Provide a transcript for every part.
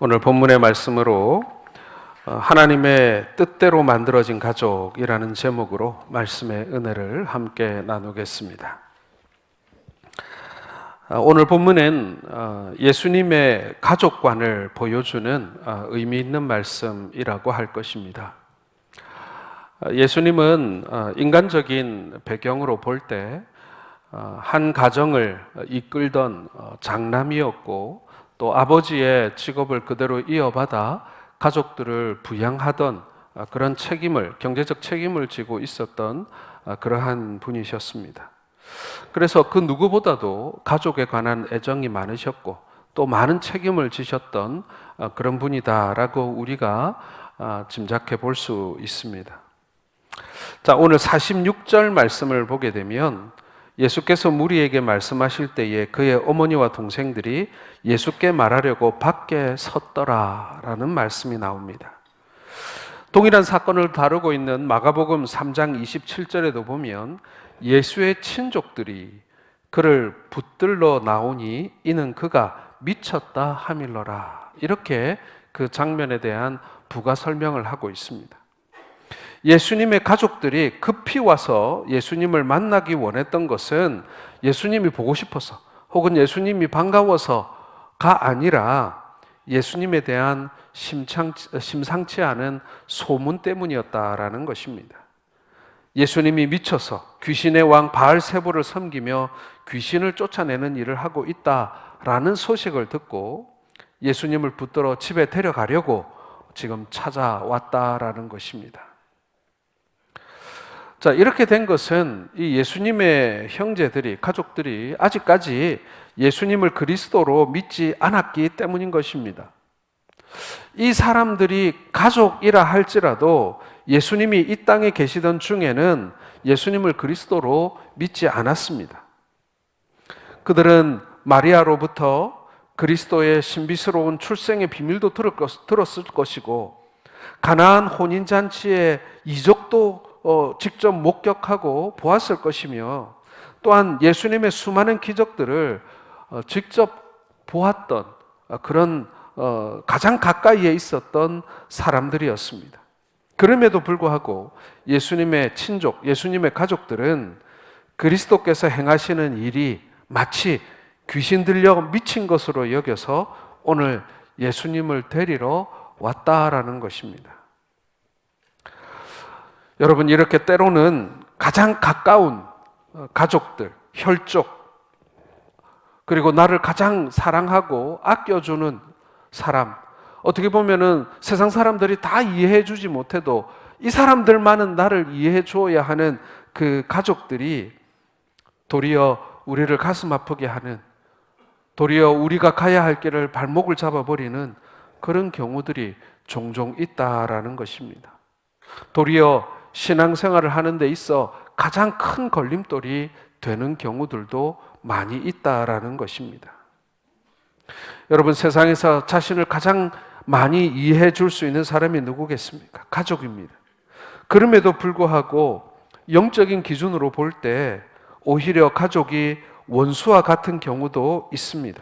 오늘 본문의 말씀으로 하나님의 뜻대로 만들어진 가족이라는 제목으로 말씀의 은혜를 함께 나누겠습니다. 오늘 본문은 예수님의 가족관을 보여주는 의미 있는 말씀이라고 할 것입니다. 예수님은 인간적인 배경으로 볼 때 한 가정을 이끌던 장남이었고, 또 아버지의 직업을 그대로 이어받아 가족들을 부양하던 그런 책임을, 경제적 책임을 지고 있었던 그러한 분이셨습니다. 그래서 그 누구보다도 가족에 관한 애정이 많으셨고 또 많은 책임을 지셨던 그런 분이다라고 우리가 짐작해 볼 수 있습니다. 자, 오늘 46절 말씀을 보게 되면 예수께서 무리에게 말씀하실 때에 그의 어머니와 동생들이 예수께 말하려고 밖에 섰더라라는 말씀이 나옵니다. 동일한 사건을 다루고 있는 마가복음 3장 27절에도 보면 예수의 친족들이 그를 붙들러 나오니 이는 그가 미쳤다 하밀러라, 이렇게 그 장면에 대한 부가 설명을 하고 있습니다. 예수님의 가족들이 급히 와서 예수님을 만나기 원했던 것은 예수님이 보고 싶어서 혹은 예수님이 반가워서가 아니라 예수님에 대한 심상치 않은 소문 때문이었다라는 것입니다. 예수님이 미쳐서 귀신의 왕 바알세불을 섬기며 귀신을 쫓아내는 일을 하고 있다라는 소식을 듣고 예수님을 붙들어 집에 데려가려고 지금 찾아왔다라는 것입니다. 자, 이렇게 된 것은 이 예수님의 형제들이, 가족들이 아직까지 예수님을 그리스도로 믿지 않았기 때문인 것입니다. 이 사람들이 가족이라 할지라도 예수님이 이 땅에 계시던 중에는 예수님을 그리스도로 믿지 않았습니다. 그들은 마리아로부터 그리스도의 신비스러운 출생의 비밀도 들었을 것이고, 가나안 혼인잔치의 이적도 직접 목격하고 보았을 것이며, 또한 예수님의 수많은 기적들을 직접 보았던 그런 가장 가까이에 있었던 사람들이었습니다. 그럼에도 불구하고 예수님의 친족, 예수님의 가족들은 그리스도께서 행하시는 일이 마치 귀신 들려 미친 것으로 여겨서 오늘 예수님을 데리러 왔다라는 것입니다. 여러분, 이렇게 때로는 가장 가까운 가족들, 혈족, 그리고 나를 가장 사랑하고 아껴주는 사람, 어떻게 보면은 세상 사람들이 다 이해해 주지 못해도 이 사람들만은 나를 이해해 주어야 하는 그 가족들이 도리어 우리를 가슴 아프게 하는, 도리어 우리가 가야 할 길을 발목을 잡아버리는 그런 경우들이 종종 있다라는 것입니다. 도리어 신앙생활을 하는 데 있어 가장 큰 걸림돌이 되는 경우들도 많이 있다라는 것입니다. 여러분, 세상에서 자신을 가장 많이 이해해 줄 수 있는 사람이 누구겠습니까? 가족입니다. 그럼에도 불구하고 영적인 기준으로 볼 때 오히려 가족이 원수와 같은 경우도 있습니다.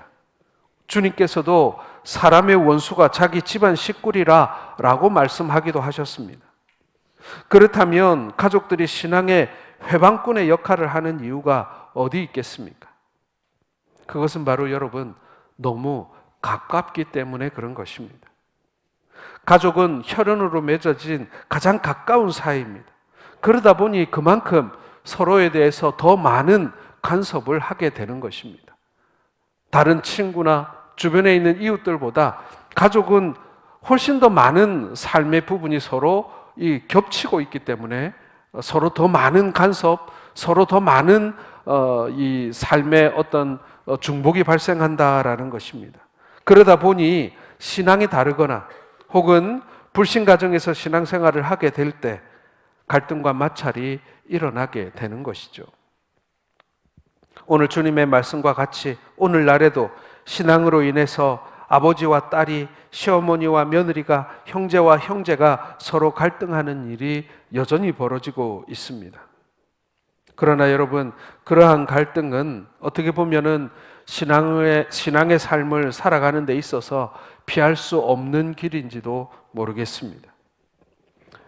주님께서도 사람의 원수가 자기 집안 식구리라 라고 말씀하기도 하셨습니다. 그렇다면 가족들이 신앙의 회방꾼의 역할을 하는 이유가 어디 있겠습니까? 그것은 바로 여러분, 너무 가깝기 때문에 그런 것입니다. 가족은 혈연으로 맺어진 가장 가까운 사이입니다. 그러다 보니 그만큼 서로에 대해서 더 많은 간섭을 하게 되는 것입니다. 다른 친구나 주변에 있는 이웃들보다 가족은 훨씬 더 많은 삶의 부분이 서로 겹치고 있기 때문에 서로 더 많은 간섭, 서로 더 많은 이 삶의 어떤 중복이 발생한다라는 것입니다. 그러다 보니 신앙이 다르거나 혹은 불신 가정에서 신앙생활을 하게 될 때 갈등과 마찰이 일어나게 되는 것이죠. 오늘 주님의 말씀과 같이 오늘날에도 신앙으로 인해서 아버지와 딸이, 시어머니와 며느리가, 형제와 형제가 서로 갈등하는 일이 여전히 벌어지고 있습니다. 그러나 여러분, 그러한 갈등은 어떻게 보면은 신앙의 삶을 살아가는 데 있어서 피할 수 없는 길인지도 모르겠습니다.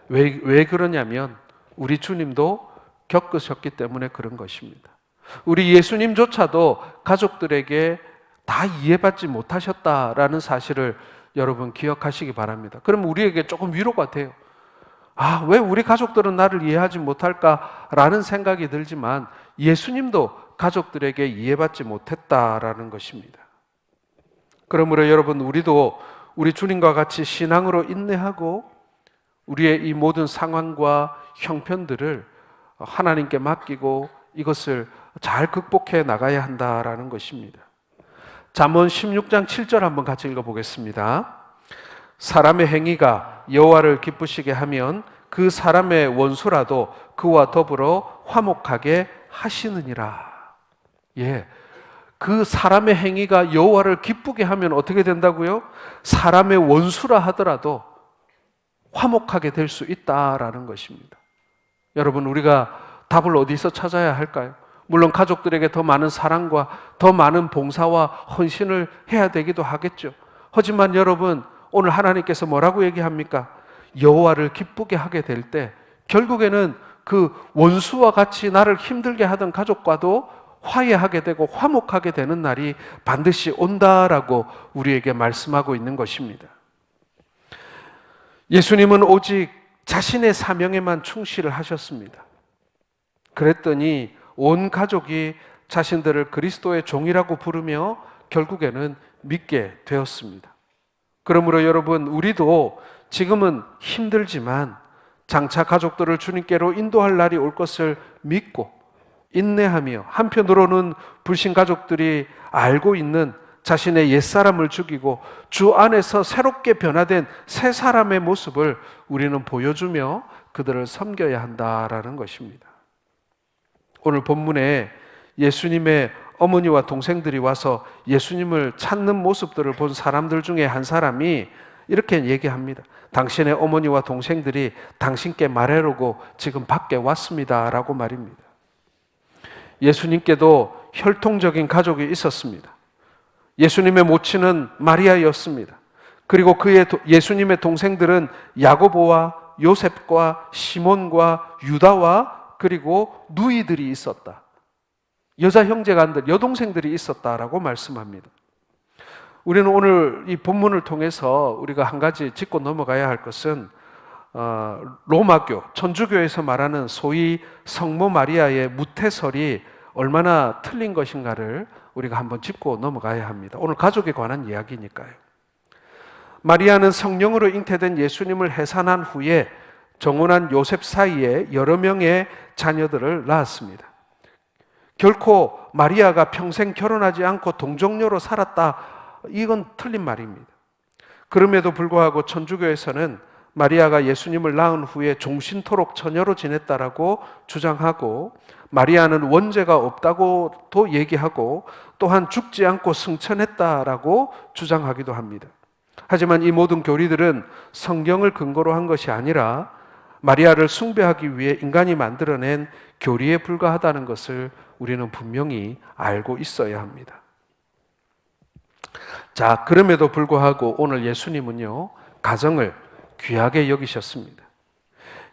왜 그러냐면 우리 주님도 겪으셨기 때문에 그런 것입니다. 우리 예수님조차도 가족들에게 다 이해받지 못하셨다라는 사실을 여러분 기억하시기 바랍니다. 그럼 우리에게 조금 위로가 돼요. 왜 우리 가족들은 나를 이해하지 못할까라는 생각이 들지만 예수님도 가족들에게 이해받지 못했다라는 것입니다. 그러므로 여러분, 우리도 우리 주님과 같이 신앙으로 인내하고 우리의 이 모든 상황과 형편들을 하나님께 맡기고 이것을 잘 극복해 나가야 한다라는 것입니다. 잠언 16장 7절 한번 같이 읽어보겠습니다. 사람의 행위가 여호와를 기쁘시게 하면 그 사람의 원수라도 그와 더불어 화목하게 하시느니라. 그 사람의 행위가 여호와를 기쁘게 하면 어떻게 된다고요? 사람의 원수라 하더라도 화목하게 될 수 있다라는 것입니다. 여러분, 우리가 답을 어디서 찾아야 할까요? 물론 가족들에게 더 많은 사랑과 더 많은 봉사와 헌신을 해야 되기도 하겠죠. 하지만 여러분, 오늘 하나님께서 뭐라고 얘기합니까? 여호와를 기쁘게 하게 될 때 결국에는 그 원수와 같이 나를 힘들게 하던 가족과도 화해하게 되고 화목하게 되는 날이 반드시 온다라고 우리에게 말씀하고 있는 것입니다. 예수님은 오직 자신의 사명에만 충실을 하셨습니다. 그랬더니 온 가족이 자신들을 그리스도의 종이라고 부르며 결국에는 믿게 되었습니다. 그러므로 여러분, 우리도 지금은 힘들지만 장차 가족들을 주님께로 인도할 날이 올 것을 믿고 인내하며, 한편으로는 불신 가족들이 알고 있는 자신의 옛사람을 죽이고 주 안에서 새롭게 변화된 새 사람의 모습을 우리는 보여주며 그들을 섬겨야 한다라는 것입니다. 오늘 본문에 예수님의 어머니와 동생들이 와서 예수님을 찾는 모습들을 본 사람들 중에 한 사람이 이렇게 얘기합니다. 당신의 어머니와 동생들이 당신께 말하려고 지금 밖에 왔습니다 라고 말입니다. 예수님께도 혈통적인 가족이 있었습니다. 예수님의 모친은 마리아였습니다. 그리고 예수님의 동생들은 야고보와 요셉과 시몬과 유다와 그리고 누이들이 있었다. 여자 형제간들, 여동생들이 있었다라고 말씀합니다. 우리는 오늘 이 본문을 통해서 우리가 한 가지 짚고 넘어가야 할 것은 로마교, 천주교에서 말하는 소위 성모 마리아의 무태설이 얼마나 틀린 것인가를 우리가 한번 짚고 넘어가야 합니다. 오늘 가족에 관한 이야기니까요. 마리아는 성령으로 잉태된 예수님을 해산한 후에 정혼한 요셉 사이에 여러 명의 자녀들을 낳았습니다. 결코 마리아가 평생 결혼하지 않고 동정녀로 살았다, 이건 틀린 말입니다. 그럼에도 불구하고 천주교에서는 마리아가 예수님을 낳은 후에 종신토록 처녀로 지냈다라고 주장하고, 마리아는 원죄가 없다고도 얘기하고, 또한 죽지 않고 승천했다라고 주장하기도 합니다. 하지만 이 모든 교리들은 성경을 근거로 한 것이 아니라 마리아를 숭배하기 위해 인간이 만들어낸 교리에 불과하다는 것을 우리는 분명히 알고 있어야 합니다. 자, 그럼에도 불구하고 오늘 예수님은요, 가정을 귀하게 여기셨습니다.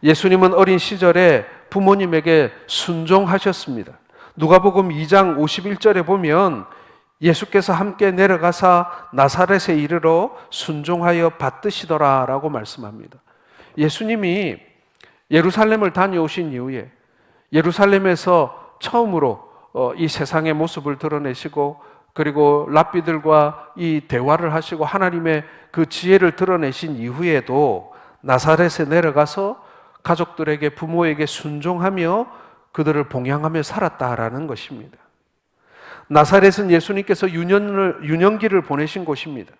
예수님은 어린 시절에 부모님에게 순종하셨습니다. 누가복음 2장 51절에 보면 예수께서 함께 내려가사 나사렛에 이르러 순종하여 받드시더라 라고 말씀합니다. 예수님이 예루살렘을 다녀오신 이후에 예루살렘에서 처음으로 이 세상의 모습을 드러내시고, 그리고 랍비들과 이 대화를 하시고 하나님의 그 지혜를 드러내신 이후에도 나사렛에 내려가서 가족들에게, 부모에게 순종하며 그들을 봉양하며 살았다라는 것입니다. 나사렛은 예수님께서 유년기를 보내신 곳입니다.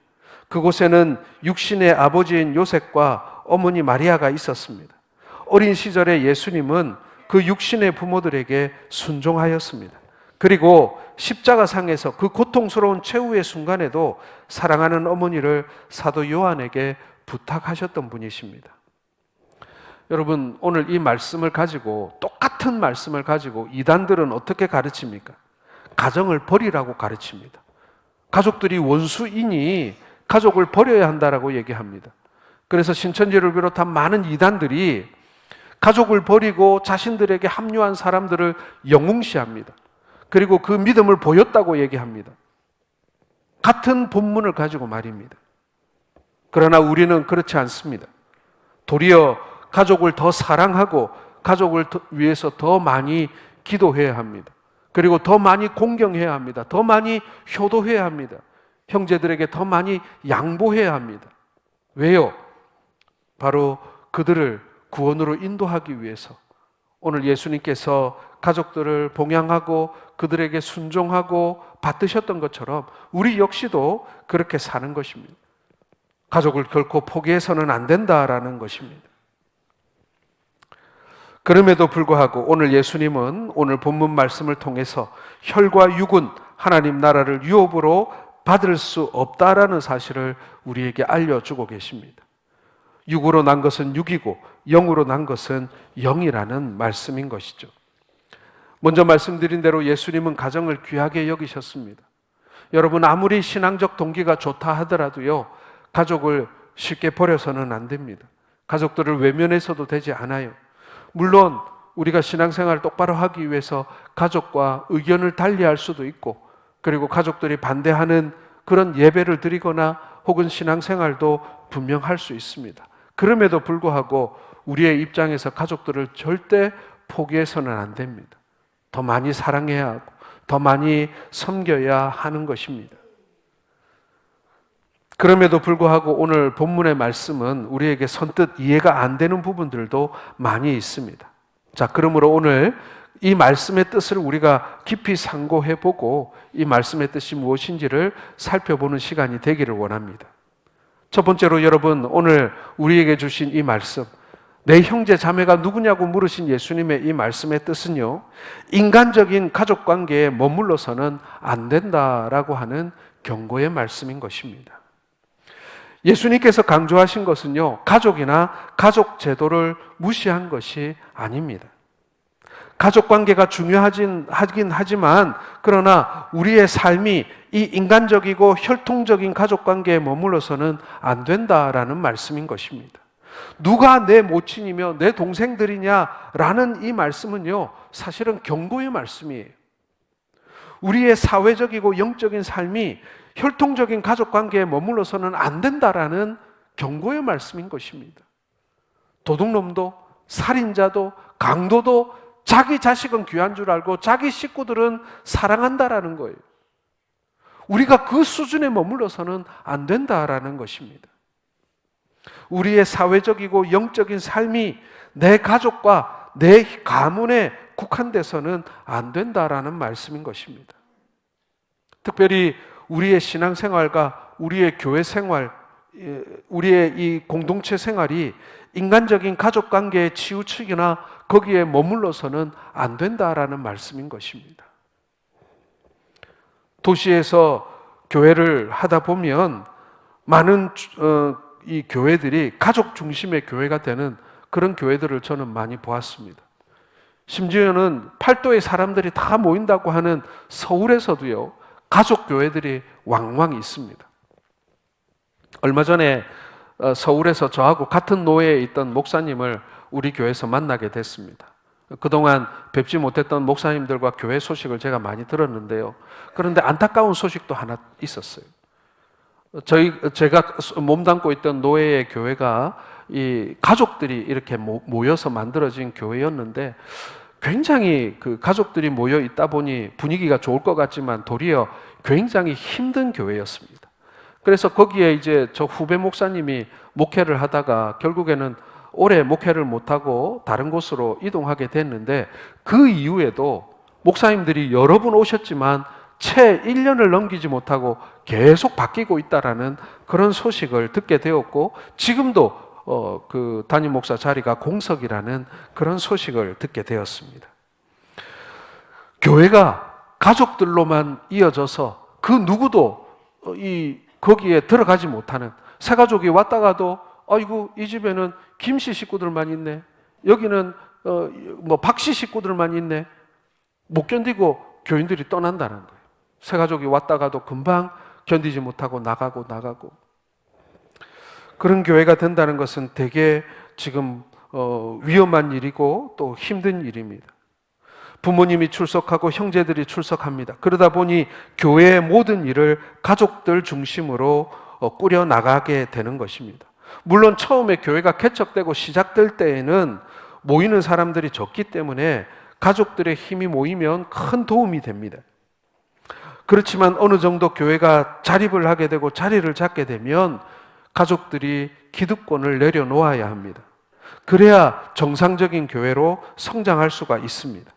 그곳에는 육신의 아버지인 요셉과 어머니 마리아가 있었습니다. 어린 시절에 예수님은 그 육신의 부모들에게 순종하였습니다. 그리고 십자가상에서 그 고통스러운 최후의 순간에도 사랑하는 어머니를 사도 요한에게 부탁하셨던 분이십니다. 여러분, 오늘 이 말씀을 가지고, 똑같은 말씀을 가지고 이단들은 어떻게 가르칩니까? 가정을 버리라고 가르칩니다. 가족들이 원수이니 가족을 버려야 한다라고 얘기합니다. 그래서 신천지를 비롯한 많은 이단들이 가족을 버리고 자신들에게 합류한 사람들을 영웅시합니다. 그리고 그 믿음을 보였다고 얘기합니다. 같은 본문을 가지고 말입니다. 그러나 우리는 그렇지 않습니다. 도리어 가족을 더 사랑하고 가족을 위해서 더 많이 기도해야 합니다. 그리고 더 많이 공경해야 합니다. 더 많이 효도해야 합니다. 형제들에게 더 많이 양보해야 합니다. 왜요? 바로 그들을 구원으로 인도하기 위해서 오늘 예수님께서 가족들을 봉양하고 그들에게 순종하고 받드셨던 것처럼 우리 역시도 그렇게 사는 것입니다. 가족을 결코 포기해서는 안 된다라는 것입니다. 그럼에도 불구하고 오늘 예수님은 오늘 본문 말씀을 통해서 혈과 육은 하나님 나라를 유업으로 받을 수 없다라는 사실을 우리에게 알려주고 계십니다. 육으로 난 것은 육이고 영으로 난 것은 영이라는 말씀인 것이죠. 먼저 말씀드린 대로 예수님은 가정을 귀하게 여기셨습니다. 여러분, 아무리 신앙적 동기가 좋다 하더라도요, 가족을 쉽게 버려서는 안 됩니다. 가족들을 외면해서도 되지 않아요. 물론 우리가 신앙생활을 똑바로 하기 위해서 가족과 의견을 달리할 수도 있고, 그리고 가족들이 반대하는 그런 예배를 드리거나 혹은 신앙생활도 분명 할 수 있습니다. 그럼에도 불구하고 우리의 입장에서 가족들을 절대 포기해서는 안 됩니다. 더 많이 사랑해야 하고 더 많이 섬겨야 하는 것입니다. 그럼에도 불구하고 오늘 본문의 말씀은 우리에게 선뜻 이해가 안 되는 부분들도 많이 있습니다. 자, 그러므로 오늘 이 말씀의 뜻을 우리가 깊이 상고해보고 이 말씀의 뜻이 무엇인지를 살펴보는 시간이 되기를 원합니다. 첫 번째로 여러분, 오늘 우리에게 주신 이 말씀, 내 형제 자매가 누구냐고 물으신 예수님의 이 말씀의 뜻은요, 인간적인 가족관계에 머물러서는 안 된다라고 하는 경고의 말씀인 것입니다. 예수님께서 강조하신 것은요, 가족이나 가족 제도를 무시한 것이 아닙니다. 가족관계가 중요하긴 하지만 그러나 우리의 삶이 이 인간적이고 혈통적인 가족관계에 머물러서는 안 된다라는 말씀인 것입니다. 누가 내 모친이며 내 동생들이냐라는 이 말씀은요, 사실은 경고의 말씀이에요. 우리의 사회적이고 영적인 삶이 혈통적인 가족관계에 머물러서는 안 된다라는 경고의 말씀인 것입니다. 도둑놈도 살인자도 강도도 자기 자식은 귀한 줄 알고 자기 식구들은 사랑한다라는 거예요. 우리가 그 수준에 머물러서는 안 된다라는 것입니다. 우리의 사회적이고 영적인 삶이 내 가족과 내 가문에 국한돼서는 안 된다라는 말씀인 것입니다. 특별히 우리의 신앙생활과 우리의 교회 생활, 우리의 이 공동체 생활이 인간적인 가족관계에 치우치거나 거기에 머물러서는 안 된다라는 말씀인 것입니다. 도시에서 교회를 하다 보면 많은 이 교회들이 가족 중심의 교회가 되는 그런 교회들을 저는 많이 보았습니다. 심지어는 팔도의 사람들이 다 모인다고 하는 서울에서도요, 가족 교회들이 왕왕 있습니다. 얼마 전에 서울에서 저하고 같은 노예에 있던 목사님을 우리 교회에서 만나게 됐습니다. 그동안 뵙지 못했던 목사님들과 교회 소식을 제가 많이 들었는데요. 그런데 안타까운 소식도 하나 있었어요. 제가 몸담고 있던 노예의 교회가 이 가족들이 이렇게 모여서 만들어진 교회였는데 굉장히 그 가족들이 모여 있다 보니 분위기가 좋을 것 같지만 도리어 굉장히 힘든 교회였습니다. 그래서 거기에 이제 저 후배 목사님이 목회를 하다가 결국에는 오래 목회를 못하고 다른 곳으로 이동하게 됐는데 그 이후에도 목사님들이 여러 분 오셨지만 채 1년을 넘기지 못하고 계속 바뀌고 있다라는 그런 소식을 듣게 되었고 지금도 그 담임 목사 자리가 공석이라는 그런 소식을 듣게 되었습니다. 교회가 가족들로만 이어져서 그 누구도 거기에 들어가지 못하는 새 가족이 왔다가도 아이고 이 집에는 김씨 식구들만 있네, 여기는 박씨 식구들만 있네, 못 견디고 교인들이 떠난다는 거예요. 새 가족이 왔다가도 금방 견디지 못하고 나가고 그런 교회가 된다는 것은 되게 지금 위험한 일이고 또 힘든 일입니다. 부모님이 출석하고 형제들이 출석합니다. 그러다 보니 교회의 모든 일을 가족들 중심으로 꾸려 나가게 되는 것입니다. 물론 처음에 교회가 개척되고 시작될 때에는 모이는 사람들이 적기 때문에 가족들의 힘이 모이면 큰 도움이 됩니다. 그렇지만 어느 정도 교회가 자립을 하게 되고 자리를 잡게 되면 가족들이 기득권을 내려놓아야 합니다. 그래야 정상적인 교회로 성장할 수가 있습니다.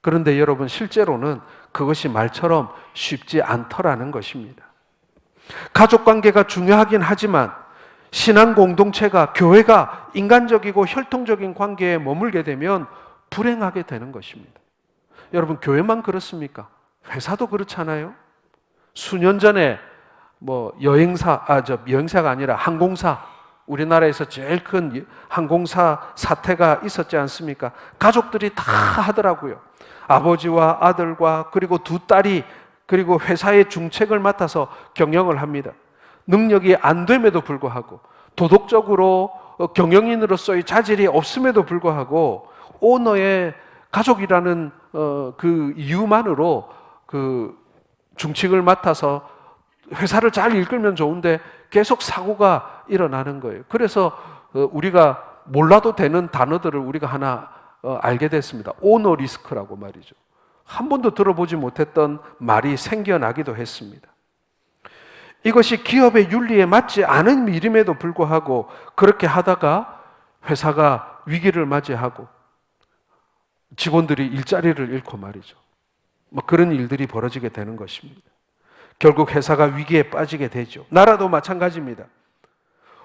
그런데 여러분, 실제로는 그것이 말처럼 쉽지 않더라는 것입니다. 가족 관계가 중요하긴 하지만 신앙 공동체가, 교회가 인간적이고 혈통적인 관계에 머물게 되면 불행하게 되는 것입니다. 여러분, 교회만 그렇습니까? 회사도 그렇잖아요. 수년 전에 여행사가 아니라 항공사, 우리나라에서 제일 큰 항공사 사태가 있었지 않습니까? 가족들이 다 하더라고요. 아버지와 아들과 그리고 두 딸이 그리고 회사의 중책을 맡아서 경영을 합니다. 능력이 안 됨에도 불구하고, 도덕적으로 경영인으로서의 자질이 없음에도 불구하고 오너의 가족이라는 그 이유만으로 그 중책을 맡아서 회사를 잘 이끌면 좋은데 계속 사고가 일어나는 거예요. 그래서 우리가 몰라도 되는 단어들을 우리가 하나 알게 됐습니다. 오너 리스크라고 말이죠. 한 번도 들어보지 못했던 말이 생겨나기도 했습니다. 이것이 기업의 윤리에 맞지 않은 일임에도 불구하고 그렇게 하다가 회사가 위기를 맞이하고 직원들이 일자리를 잃고 말이죠. 그런 일들이 벌어지게 되는 것입니다. 결국 회사가 위기에 빠지게 되죠. 나라도 마찬가지입니다.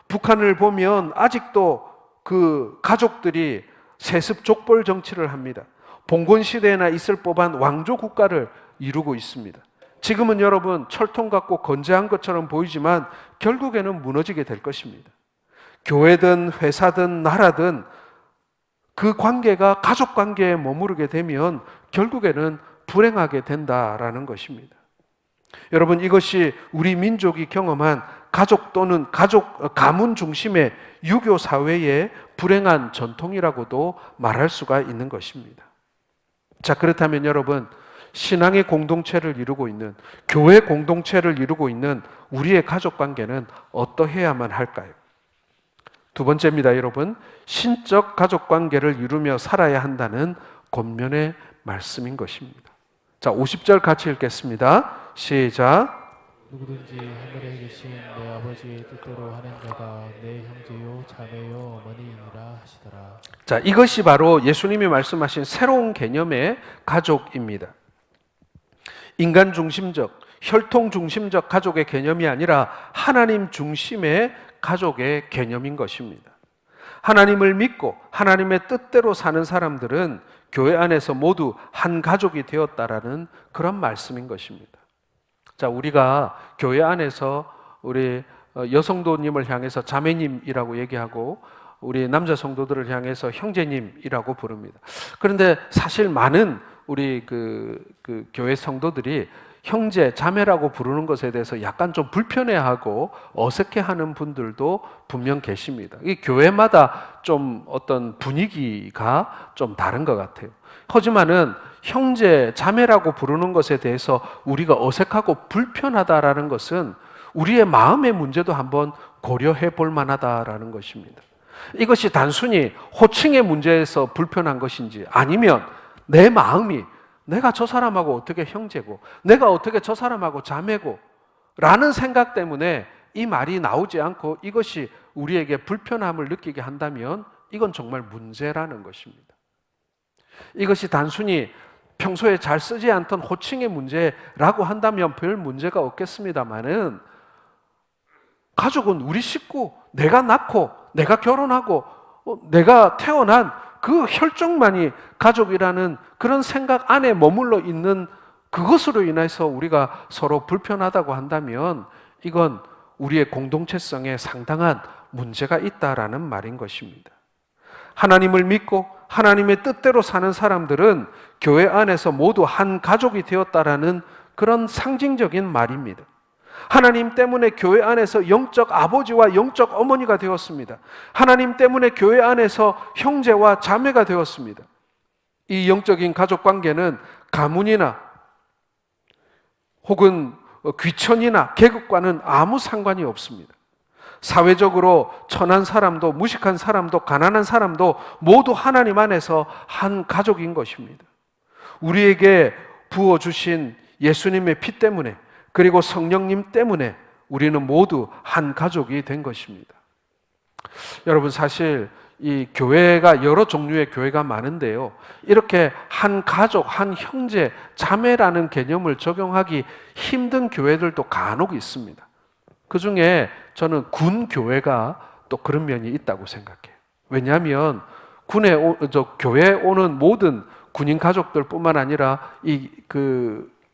북한을 보면 아직도 그 가족들이 세습 족벌 정치를 합니다. 봉건 시대에나 있을 법한 왕조 국가를 이루고 있습니다. 지금은 여러분 철통 같고 건재한 것처럼 보이지만 결국에는 무너지게 될 것입니다. 교회든 회사든 나라든 그 관계가 가족 관계에 머무르게 되면 결국에는 불행하게 된다라는 것입니다. 여러분, 이것이 우리 민족이 경험한 가족 또는 가문 중심의 유교 사회의 불행한 전통이라고도 말할 수가 있는 것입니다. 자, 그렇다면 여러분, 신앙의 공동체를 이루고 있는, 교회 공동체를 이루고 있는 우리의 가족 관계는 어떠해야만 할까요? 두 번째입니다, 여러분. 신적 가족 관계를 이루며 살아야 한다는 권면의 말씀인 것입니다. 자, 50절 같이 읽겠습니다. 시작. 누구든지 하늘에 계신 내 아버지의 뜻대로 하는 자가 내 형제요 자매요 어머니이니라 하시더라. 자, 이것이 바로 예수님이 말씀하신 새로운 개념의 가족입니다. 인간 중심적, 혈통 중심적 가족의 개념이 아니라 하나님 중심의 가족의 개념인 것입니다. 하나님을 믿고 하나님의 뜻대로 사는 사람들은 교회 안에서 모두 한 가족이 되었다라는 그런 말씀인 것입니다. 자, 우리가 교회 안에서 우리 여성도님을 향해서 자매님이라고 얘기하고 우리 남자 성도들을 향해서 형제님이라고 부릅니다. 그런데 사실 많은 우리 그 교회 성도들이 형제, 자매라고 부르는 것에 대해서 약간 좀 불편해하고 어색해하는 분들도 분명 계십니다. 이 교회마다 좀 어떤 분위기가 좀 다른 것 같아요. 하지만은 형제, 자매라고 부르는 것에 대해서 우리가 어색하고 불편하다라는 것은 우리의 마음의 문제도 한번 고려해 볼 만하다라는 것입니다. 이것이 단순히 호칭의 문제에서 불편한 것인지 아니면 내 마음이 내가 저 사람하고 어떻게 형제고 내가 어떻게 저 사람하고 자매고 라는 생각 때문에 이 말이 나오지 않고 이것이 우리에게 불편함을 느끼게 한다면 이건 정말 문제라는 것입니다. 이것이 단순히 평소에 잘 쓰지 않던 호칭의 문제라고 한다면 별 문제가 없겠습니다만은 가족은 우리 식구, 내가 낳고 내가 결혼하고 내가 태어난 그 혈족만이 가족이라는 그런 생각 안에 머물러 있는 그것으로 인해서 우리가 서로 불편하다고 한다면 이건 우리의 공동체성에 상당한 문제가 있다라는 말인 것입니다. 하나님을 믿고 하나님의 뜻대로 사는 사람들은 교회 안에서 모두 한 가족이 되었다라는 그런 상징적인 말입니다. 하나님 때문에 교회 안에서 영적 아버지와 영적 어머니가 되었습니다. 하나님 때문에 교회 안에서 형제와 자매가 되었습니다. 이 영적인 가족 관계는 가문이나 혹은 귀천이나 계급과는 아무 상관이 없습니다. 사회적으로 천한 사람도 무식한 사람도 가난한 사람도 모두 하나님 안에서 한 가족인 것입니다. 우리에게 부어주신 예수님의 피 때문에 그리고 성령님 때문에 우리는 모두 한 가족이 된 것입니다. 여러분, 사실 이 교회가 여러 종류의 교회가 많은데요, 이렇게 한 가족, 한 형제, 자매라는 개념을 적용하기 힘든 교회들도 간혹 있습니다. 그 중에 저는 군 교회가 또 그런 면이 있다고 생각해요. 왜냐하면 교회에 오는 모든 군인 가족들뿐만 아니라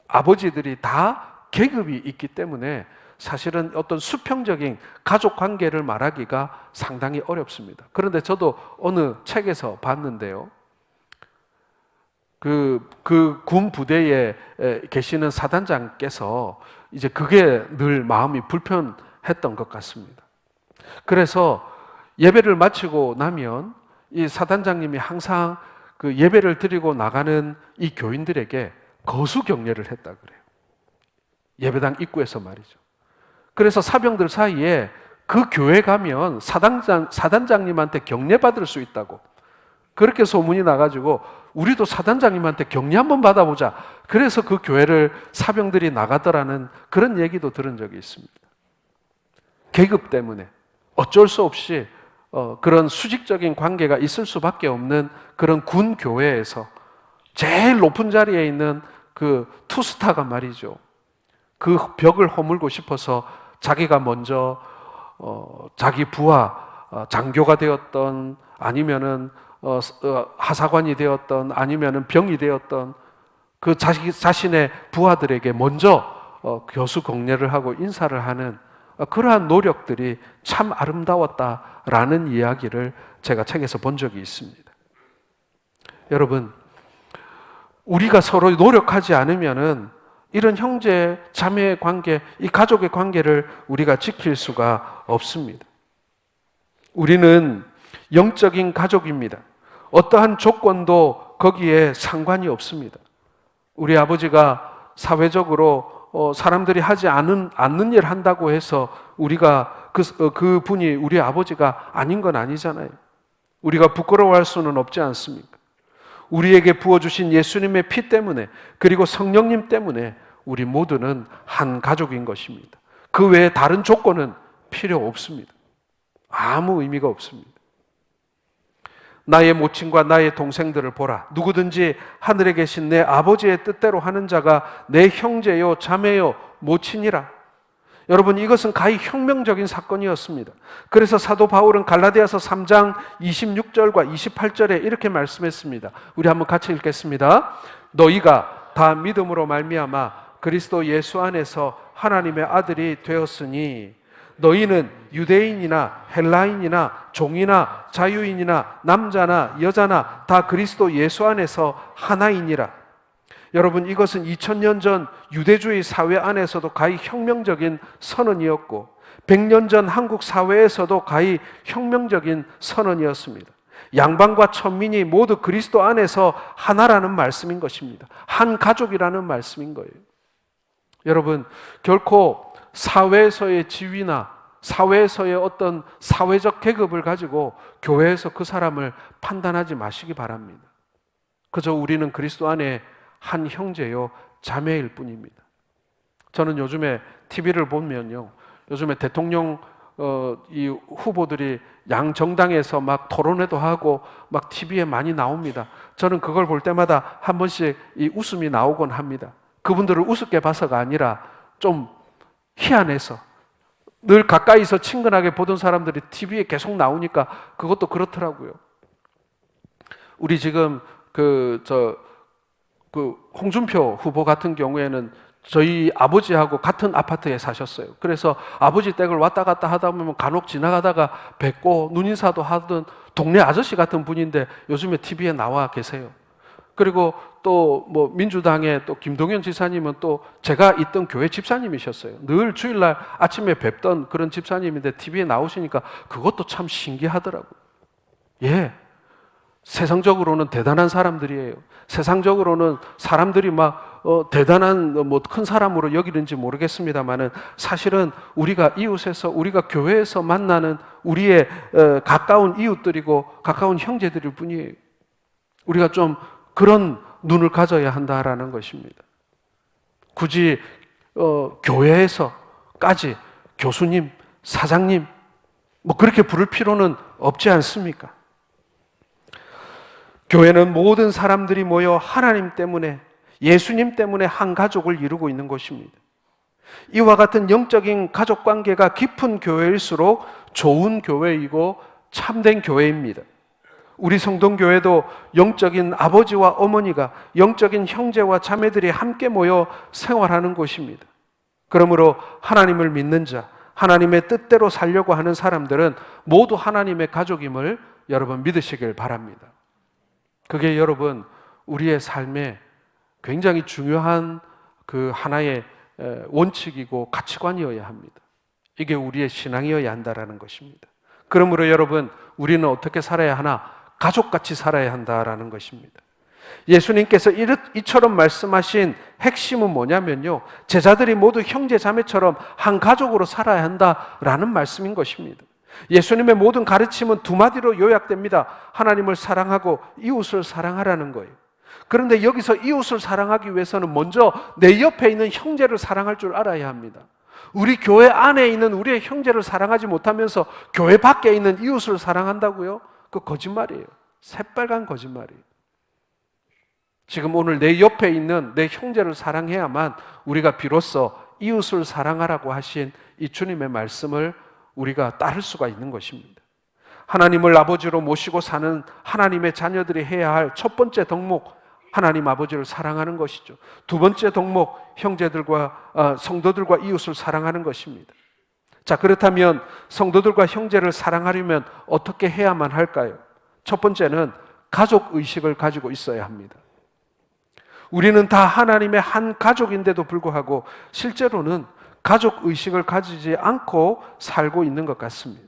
아버지들이 다 계급이 있기 때문에 사실은 어떤 수평적인 가족 관계를 말하기가 상당히 어렵습니다. 그런데 저도 어느 책에서 봤는데요, 그 군 부대에 계시는 사단장께서 이제 그게 늘 마음이 불편했던 것 같습니다. 그래서 예배를 마치고 나면 이 사단장님이 항상 그 예배를 드리고 나가는 이 교인들에게 거수 격려를 했다 그래요. 예배당 입구에서 말이죠. 그래서 사병들 사이에 그 교회 가면 사단장님한테 격려받을 수 있다고 그렇게 소문이 나가지고 우리도 사단장님한테 격려 한번 받아보자. 그래서 그 교회를 사병들이 나가더라는 그런 얘기도 들은 적이 있습니다. 계급 때문에 어쩔 수 없이 그런 수직적인 관계가 있을 수밖에 없는 그런 군 교회에서 제일 높은 자리에 있는 그 투스타가 말이죠, 그 벽을 허물고 싶어서 자기가 먼저 자기 부하 장교가 되었던 아니면은 하사관이 되었던 아니면은 병이 되었던 그 자신의 부하들에게 먼저 교수 격려를 하고 인사를 하는 그러한 노력들이 참 아름다웠다라는 이야기를 제가 책에서 본 적이 있습니다. 여러분, 우리가 서로 노력하지 않으면은 이런 형제, 자매의 관계, 이 가족의 관계를 우리가 지킬 수가 없습니다. 우리는 영적인 가족입니다. 어떠한 조건도 거기에 상관이 없습니다. 우리 아버지가 사회적으로 사람들이 하지 않는 일 한다고 해서 우리가 그 분이 우리 아버지가 아닌 건 아니잖아요. 우리가 부끄러워할 수는 없지 않습니까? 우리에게 부어주신 예수님의 피 때문에 그리고 성령님 때문에 우리 모두는 한 가족인 것입니다. 그 외에 다른 조건은 필요 없습니다. 아무 의미가 없습니다. 나의 모친과 나의 동생들을 보라. 누구든지 하늘에 계신 내 아버지의 뜻대로 하는 자가 내 형제요 자매요 모친이라. 여러분, 이것은 가히 혁명적인 사건이었습니다. 그래서 사도 바울은 갈라디아서 3장 26절과 28절에 이렇게 말씀했습니다. 우리 한번 같이 읽겠습니다. 너희가 다 믿음으로 말미암아 그리스도 예수 안에서 하나님의 아들이 되었으니 너희는 유대인이나 헬라인이나 종이나 자유인이나 남자나 여자나 다 그리스도 예수 안에서 하나이니라. 여러분, 이것은 2000년 전 유대주의 사회 안에서도 가히 혁명적인 선언이었고 100년 전 한국 사회에서도 가히 혁명적인 선언이었습니다. 양반과 천민이 모두 그리스도 안에서 하나라는 말씀인 것입니다. 한 가족이라는 말씀인 거예요. 여러분, 결코 사회에서의 지위나 사회에서의 어떤 사회적 계급을 가지고 교회에서 그 사람을 판단하지 마시기 바랍니다. 그저 우리는 그리스도 안에 한 형제요 자매일 뿐입니다. 저는 요즘에 TV를 보면요, 요즘에 대통령 이 후보들이 양 정당에서 막 토론회도 하고 막 TV에 많이 나옵니다. 저는 그걸 볼 때마다 한 번씩 이 웃음이 나오곤 합니다. 그분들을 우습게 봐서가 아니라 좀 희한해서, 늘 가까이서 친근하게 보던 사람들이 TV에 계속 나오니까 그것도 그렇더라고요. 우리 지금 홍준표 후보 같은 경우에는 저희 아버지하고 같은 아파트에 사셨어요. 그래서 아버지 댁을 왔다 갔다 하다 보면 간혹 지나가다가 뵙고 눈인사도 하던 동네 아저씨 같은 분인데 요즘에 TV에 나와 계세요. 그리고 또 뭐 민주당의 또 김동연 지사님은 또 제가 있던 교회 집사님이셨어요. 늘 주일날 아침에 뵙던 그런 집사님인데 TV에 나오시니까 그것도 참 신기하더라고요. 예. 세상적으로는 대단한 사람들이에요. 세상적으로는 사람들이 막 대단한 뭐 큰 사람으로 여기는지 모르겠습니다만은 사실은 우리가 이웃에서 우리가 교회에서 만나는 우리의 가까운 이웃들이고 가까운 형제들일 뿐이에요. 우리가 좀 그런 눈을 가져야 한다라는 것입니다. 굳이 교회에서까지 교수님, 사장님 뭐 그렇게 부를 필요는 없지 않습니까? 교회는 모든 사람들이 모여 하나님 때문에, 예수님 때문에 한 가족을 이루고 있는 곳입니다. 이와 같은 영적인 가족 관계가 깊은 교회일수록 좋은 교회이고 참된 교회입니다. 우리 성동교회도 영적인 아버지와 어머니가, 영적인 형제와 자매들이 함께 모여 생활하는 곳입니다. 그러므로 하나님을 믿는 자, 하나님의 뜻대로 살려고 하는 사람들은 모두 하나님의 가족임을 여러분 믿으시길 바랍니다. 그게 여러분 우리의 삶에 굉장히 중요한 그 하나의 원칙이고 가치관이어야 합니다. 이게 우리의 신앙이어야 한다라는 것입니다. 그러므로 여러분 우리는 어떻게 살아야 하나? 가족같이 살아야 한다라는 것입니다. 예수님께서 이처럼 말씀하신 핵심은 뭐냐면요, 제자들이 모두 형제 자매처럼 한 가족으로 살아야 한다라는 말씀인 것입니다. 예수님의 모든 가르침은 두 마디로 요약됩니다. 하나님을 사랑하고 이웃을 사랑하라는 거예요. 그런데 여기서 이웃을 사랑하기 위해서는 먼저 내 옆에 있는 형제를 사랑할 줄 알아야 합니다. 우리 교회 안에 있는 우리의 형제를 사랑하지 못하면서 교회 밖에 있는 이웃을 사랑한다고요? 그 거짓말이에요. 새빨간 거짓말이에요. 지금 오늘 내 옆에 있는 내 형제를 사랑해야만 우리가 비로소 이웃을 사랑하라고 하신 이 주님의 말씀을 우리가 따를 수가 있는 것입니다. 하나님을 아버지로 모시고 사는 하나님의 자녀들이 해야 할 첫 번째 덕목, 하나님 아버지를 사랑하는 것이죠. 두 번째 덕목, 형제들과 성도들과 이웃을 사랑하는 것입니다. 자, 그렇다면 성도들과 형제를 사랑하려면 어떻게 해야만 할까요? 첫 번째는 가족 의식을 가지고 있어야 합니다. 우리는 다 하나님의 한 가족인데도 불구하고 실제로는 가족 의식을 가지지 않고 살고 있는 것 같습니다.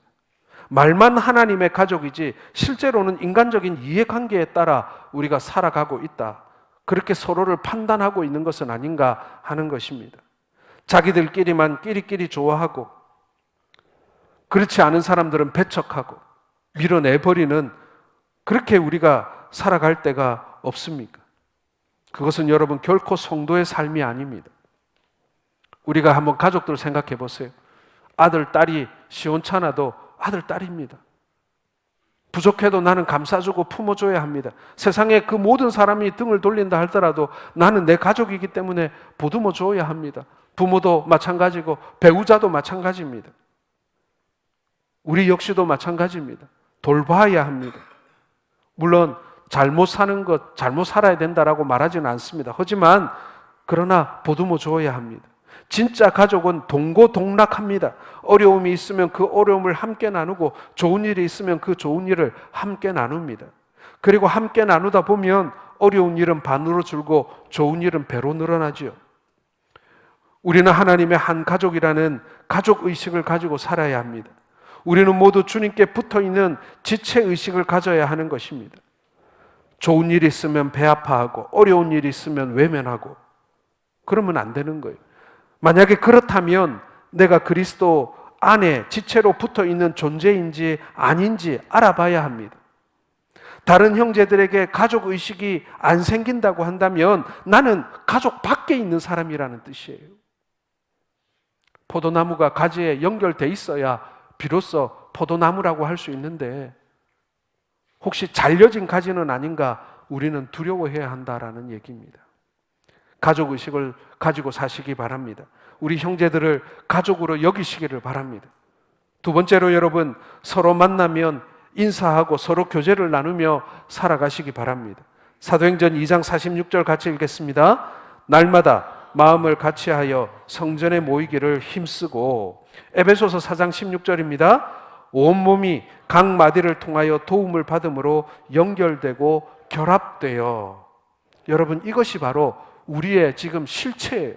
말만 하나님의 가족이지 실제로는 인간적인 이해관계에 따라 우리가 살아가고 있다. 그렇게 서로를 판단하고 있는 것은 아닌가 하는 것입니다. 자기들끼리만 끼리끼리 좋아하고 그렇지 않은 사람들은 배척하고 밀어내버리는, 그렇게 우리가 살아갈 때가 없습니까? 그것은 여러분 결코 성도의 삶이 아닙니다. 우리가 한번 가족들 생각해 보세요. 아들, 딸이 시원찮아도 아들, 딸입니다. 부족해도 나는 감싸주고 품어줘야 합니다. 세상에 그 모든 사람이 등을 돌린다 할더라도 나는 내 가족이기 때문에 보듬어줘야 합니다. 부모도 마찬가지고 배우자도 마찬가지입니다. 우리 역시도 마찬가지입니다. 돌봐야 합니다. 물론 잘못 사는 것, 잘못 살아야 된다라고 말하지는 않습니다. 하지만 그러나 보듬어 줘야 합니다. 진짜 가족은 동고동락합니다. 어려움이 있으면 그 어려움을 함께 나누고 좋은 일이 있으면 그 좋은 일을 함께 나눕니다. 그리고 함께 나누다 보면 어려운 일은 반으로 줄고 좋은 일은 배로 늘어나지요. 우리는 하나님의 한 가족이라는 가족의식을 가지고 살아야 합니다. 우리는 모두 주님께 붙어있는 지체의식을 가져야 하는 것입니다. 좋은 일이 있으면 배 아파하고 어려운 일이 있으면 외면하고 그러면 안 되는 거예요. 만약에 그렇다면 내가 그리스도 안에 지체로 붙어있는 존재인지 아닌지 알아봐야 합니다. 다른 형제들에게 가족의식이 안 생긴다고 한다면 나는 가족 밖에 있는 사람이라는 뜻이에요. 포도나무가 가지에 연결돼 있어야 비로소 포도나무라고 할 수 있는데 혹시 잘려진 가지는 아닌가 우리는 두려워해야 한다라는 얘기입니다. 가족의식을 가지고 사시기 바랍니다. 우리 형제들을 가족으로 여기시기를 바랍니다. 두 번째로 여러분, 서로 만나면 인사하고 서로 교제를 나누며 살아가시기 바랍니다. 사도행전 2장 46절 같이 읽겠습니다. 날마다 마음을 같이하여 성전에 모이기를 힘쓰고, 에베소서 4장 16절입니다. 온몸이 각 마디를 통하여 도움을 받음으로 연결되고 결합되어. 여러분, 이것이 바로 우리의 지금 실체예요.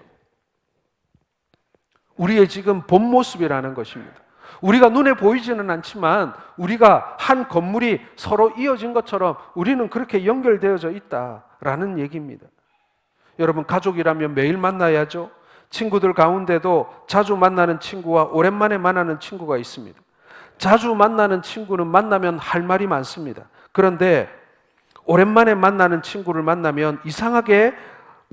우리의 지금 본 모습이라는 것입니다. 우리가 눈에 보이지는 않지만 우리가 한 건물이 서로 이어진 것처럼 우리는 그렇게 연결되어져 있다라는 얘기입니다. 여러분, 가족이라면 매일 만나야죠. 친구들 가운데도 자주 만나는 친구와 오랜만에 만나는 친구가 있습니다. 자주 만나는 친구는 만나면 할 말이 많습니다. 그런데 오랜만에 만나는 친구를 만나면 이상하게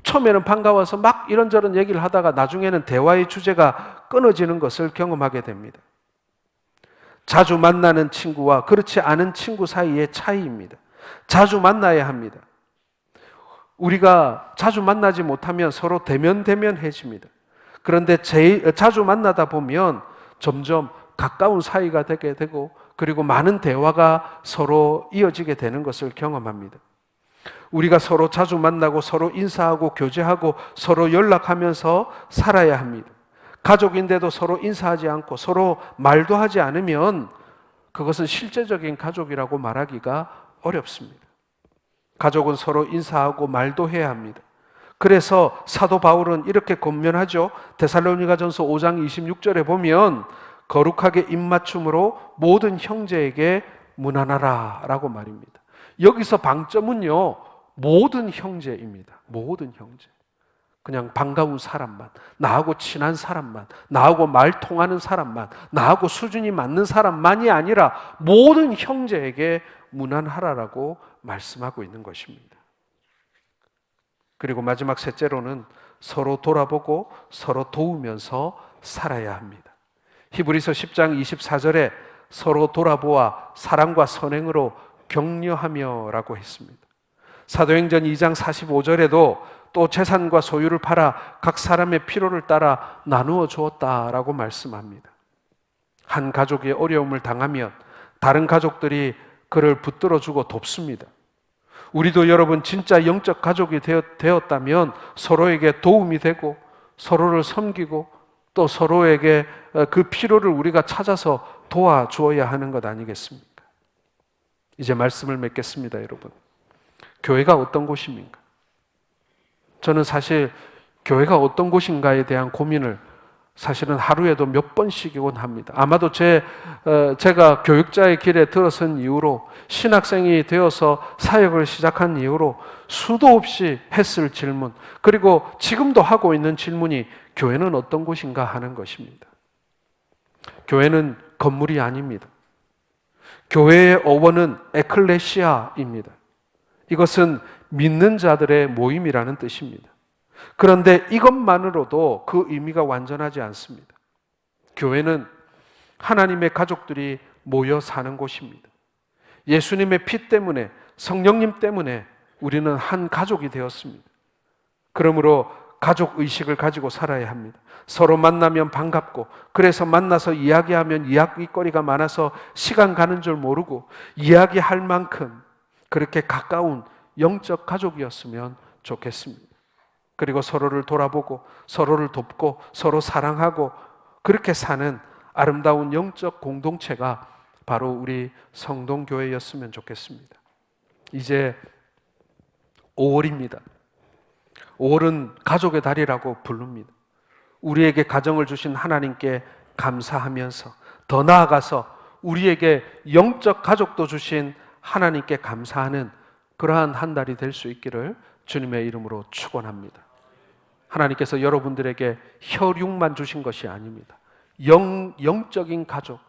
처음에는 반가워서 막 이런저런 얘기를 하다가 나중에는 대화의 주제가 끊어지는 것을 경험하게 됩니다. 자주 만나는 친구와 그렇지 않은 친구 사이의 차이입니다. 자주 만나야 합니다. 우리가 자주 만나지 못하면 서로 대면대면해집니다. 그런데 자주 만나다 보면 점점 가까운 사이가 되게 되고 그리고 많은 대화가 서로 이어지게 되는 것을 경험합니다. 우리가 서로 자주 만나고 서로 인사하고 교제하고 서로 연락하면서 살아야 합니다. 가족인데도 서로 인사하지 않고 서로 말도 하지 않으면 그것은 실제적인 가족이라고 말하기가 어렵습니다. 가족은 서로 인사하고 말도 해야 합니다. 그래서 사도 바울은 이렇게 권면하죠. 데살로니가전서 5장 26절에 보면 거룩하게 입맞춤으로 모든 형제에게 문안하라 라고 말입니다. 여기서 방점은요, 모든 형제입니다. 모든 형제. 그냥 반가운 사람만, 나하고 친한 사람만, 나하고 말 통하는 사람만, 나하고 수준이 맞는 사람만이 아니라 모든 형제에게 문안하라라고 말씀하고 있는 것입니다. 그리고 마지막 셋째로는 서로 돌아보고 서로 도우면서 살아야 합니다. 히브리서 10장 24절에 서로 돌아보아 사랑과 선행으로 격려하며 라고 했습니다. 사도행전 2장 45절에도 또 재산과 소유를 팔아 각 사람의 필요를 따라 나누어 주었다라고 말씀합니다. 한 가족이 어려움을 당하면 다른 가족들이 그를 붙들어주고 돕습니다. 우리도 여러분 진짜 영적 가족이 되었다면 서로에게 도움이 되고 서로를 섬기고 또 서로에게 그 필요를 우리가 찾아서 도와주어야 하는 것 아니겠습니까? 이제 말씀을 맺겠습니다, 여러분. 교회가 어떤 곳입니까? 저는 사실 교회가 어떤 곳인가에 대한 고민을 사실은 하루에도 몇 번씩이곤 합니다. 아마도 제가 교육자의 길에 들어선 이후로 신학생이 되어서 사역을 시작한 이후로 수도 없이 했을 질문, 그리고 지금도 하고 있는 질문이 교회는 어떤 곳인가 하는 것입니다. 교회는 건물이 아닙니다. 교회의 어원은 에클레시아입니다. 이것은 믿는 자들의 모임이라는 뜻입니다. 그런데 이것만으로도 그 의미가 완전하지 않습니다. 교회는 하나님의 가족들이 모여 사는 곳입니다. 예수님의 피 때문에, 성령님 때문에 우리는 한 가족이 되었습니다. 그러므로 가족 의식을 가지고 살아야 합니다. 서로 만나면 반갑고, 그래서 만나서 이야기하면 이야기거리가 많아서 시간 가는 줄 모르고 이야기할 만큼 그렇게 가까운 영적 가족이었으면 좋겠습니다. 그리고 서로를 돌아보고 서로를 돕고 서로 사랑하고 그렇게 사는 아름다운 영적 공동체가 바로 우리 성동교회였으면 좋겠습니다. 이제 5월입니다. 5월은 가족의 달이라고 부릅니다. 우리에게 가정을 주신 하나님께 감사하면서 더 나아가서 우리에게 영적 가족도 주신 하나님께 감사하는 그러한 한 달이 될 수 있기를 주님의 이름으로 축원합니다. 하나님께서 여러분들에게 혈육만 주신 것이 아닙니다. 영적인 가족,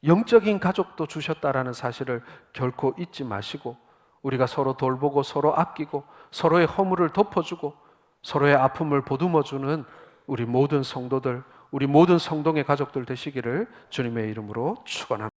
영적인 가족도 주셨다라는 사실을 결코 잊지 마시고 우리가 서로 돌보고 서로 아끼고 서로의 허물을 덮어주고 서로의 아픔을 보듬어주는 우리 모든 성도들, 우리 모든 성동의 가족들 되시기를 주님의 이름으로 축원합니다.